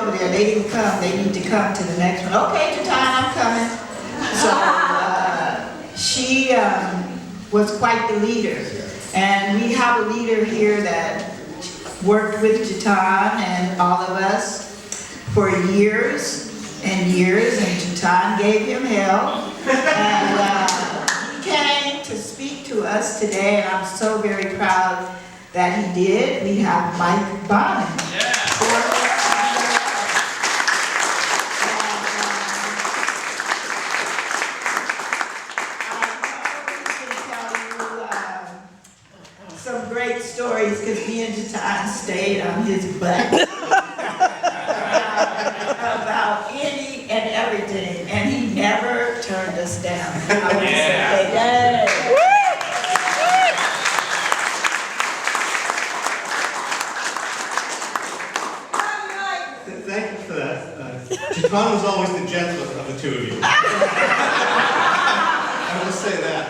Over there, they didn't come, they need to come to the next one. Okay, Jataun, I'm coming. So she was quite the leader. And we have a leader here that worked with Jataun and all of us for years and years, and Jataun gave him hell. And he came to speak to us today, and I'm so very proud that he did. We have Mike Bonin. Yeah. Some great stories because me and Jataun stayed on his butt about any and everything, and he never turned us down. I would say, yay. Thank you for that. Jataun was always the gentlest of the two of you. I will say that.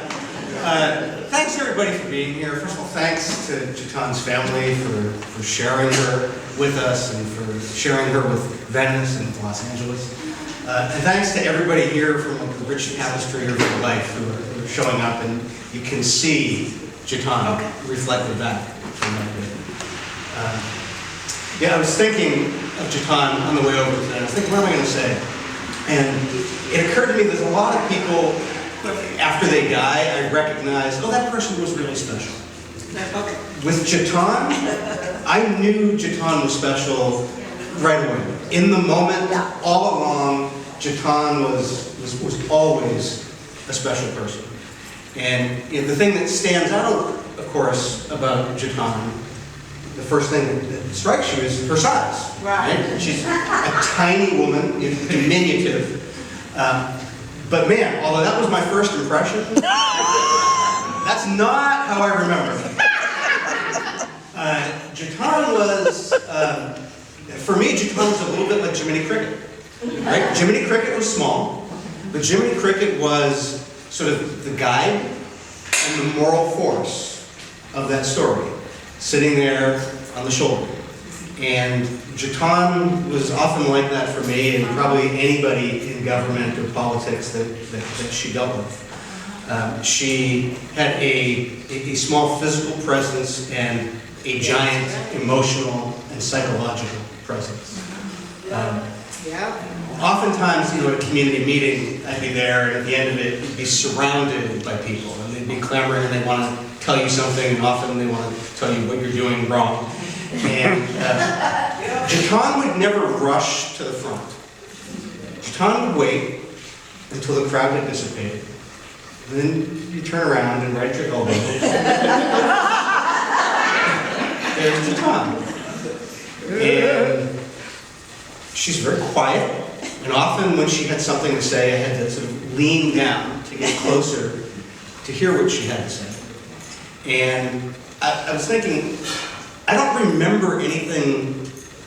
Thanks everybody for being here. First of all, thanks to Jataun's family for sharing her with us and for sharing her with Venice and Los Angeles. And thanks to everybody here from the rich tapestry of your life who are showing up, and you can see Jataun reflected back from that day. Yeah, I was thinking of Jataun on the way over today. I was thinking, what am I going to say? And it occurred to me there's a lot of people, after they die, I recognize, oh, that person was really special. With Jataun, I knew Jataun was special right away. In the moment, all along, Jataun was always a special person. And the thing that stands out, of course, about Jataun, the first thing that strikes you is her size. Right? She's a tiny woman, diminutive. But man, although that was my first impression, that's not how I remember. Jataun was, for me, Jataun was a little bit like Jiminy Cricket. Right? Jiminy Cricket was small, but Jiminy Cricket was sort of the guide and the moral force of that story, sitting there on the shoulder. And Jataun was often like that for me, and probably anybody in government or politics that she dealt with. She had a small physical presence and a giant emotional and psychological presence. Oftentimes, at a community meeting, I'd be there, and at the end of it, you'd be surrounded by people, and they'd be clamoring, and they want to tell you something, and often they want to tell you what you're doing wrong. And Jataun would never rush to the front. Jataun would wait until the crowd had dissipated. And then you turn around and right at your elbow. There's Jataun. And she's very quiet. And often when she had something to say, I had to sort of lean down to get closer to hear what she had to say. And I was thinking, I don't remember anything,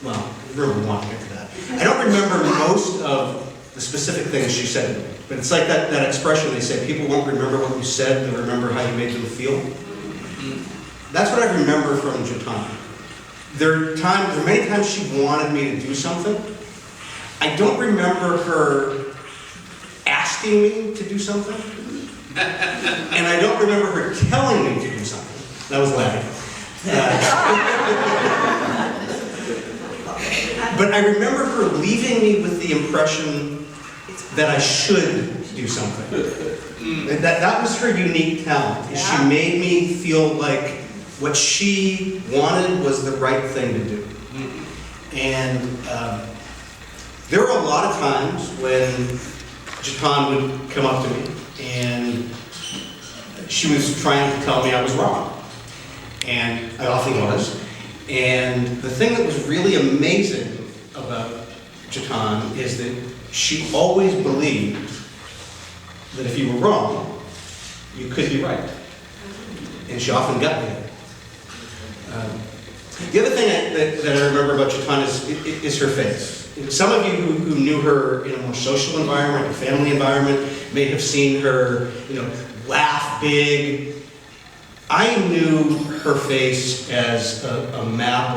well, I remember one, I'll get to that. I don't remember most of the specific things she said to me. But it's like that expression they say, people won't remember what you said, they'll remember how you made them feel. That's what I remember from Jataun. There are many times she wanted me to do something. I don't remember her asking me to do something. And I don't remember her telling me to do something. That was laughing. But I remember her leaving me with the impression that I should do something. That was her unique talent. She made me feel like what she wanted was the right thing to do. And there were a lot of times when Jataun would come up to me and she was trying to tell me I was wrong. And I often was. And the thing that was really amazing about Jataun is that she always believed that if you were wrong, you could be right. And she often got me there. The other thing that I remember about Jataun is her face. Some of you who knew her in a more social environment, a family environment, may have seen her, laugh big. I knew her face as a map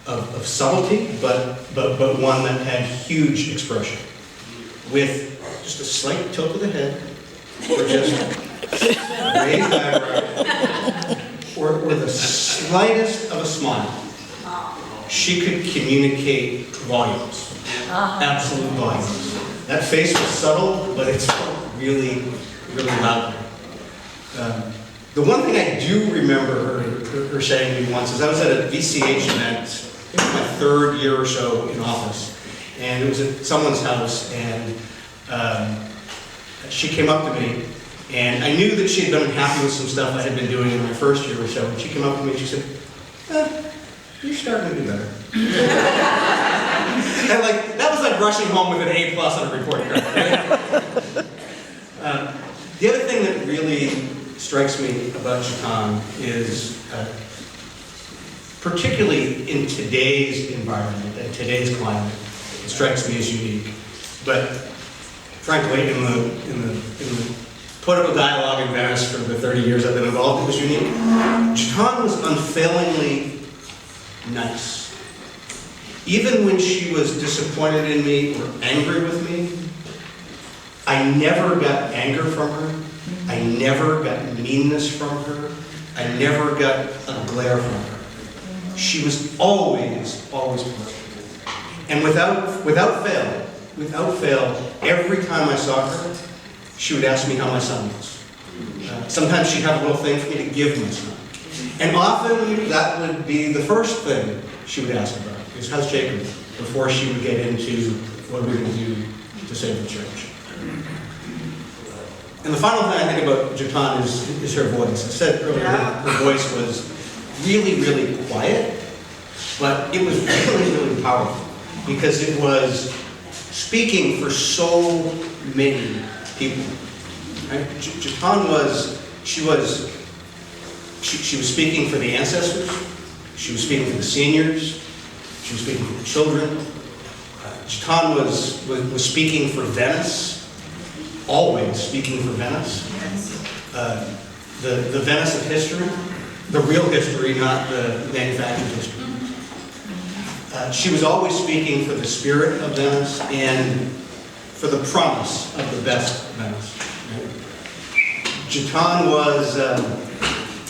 of subtlety, but but one that had huge expression, with just a slight tilt of the head, or just raised eyebrow, or the slightest of a smile. She could communicate volumes, absolute volumes. That face was subtle, but it's really, really loud. The one thing I do remember her saying to me once is I was at a VCH event, I think it was my 3rd year or so in office, and it was at someone's house, and she came up to me, and I knew that she had been unhappy with some stuff I had been doing in my 1st year or so, and she came up to me and she said, you're starting to do better. And like, that was like rushing home with an A+ on a report card, right? The other thing that really strikes me about Jataun is, particularly in today's environment and today's climate, it strikes me as unique. But frankly, in the political dialogue in Venice for the 30 years I've been involved, it was unique. Jataun was unfailingly nice. Even when she was disappointed in me or angry with me, I never got anger from her. I never got meanness from her. I never got a glare from her. She was always perfect. And without fail, every time I saw her, she would ask me how my son was. Sometimes she'd have a little thing for me to give my son. And often that would be the first thing she would ask about, is how's Jacob, before she would get into what we're going to do to save the church. And the final thing I think about Jataun is her voice. I said earlier her voice was really, really quiet, but it was really, really powerful because it was speaking for so many people. Right? Jataun she was speaking for the ancestors, she was speaking for the seniors, she was speaking for the children. Jataun was speaking for Venice, always speaking for Venice. The Venice of history, the real history, not the manufactured history. She was always speaking for the spirit of Venice and for the promise of the best Venice. Jataun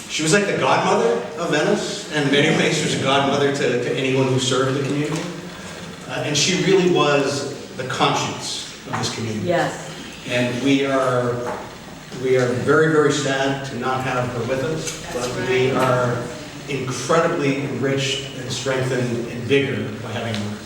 she was like the godmother of Venice, and in many ways she was a godmother to anyone who served the community. And she really was the conscience of this community. Yes. And we are very, very sad to not have her with us, but we are incredibly enriched and strengthened and bigger by having her.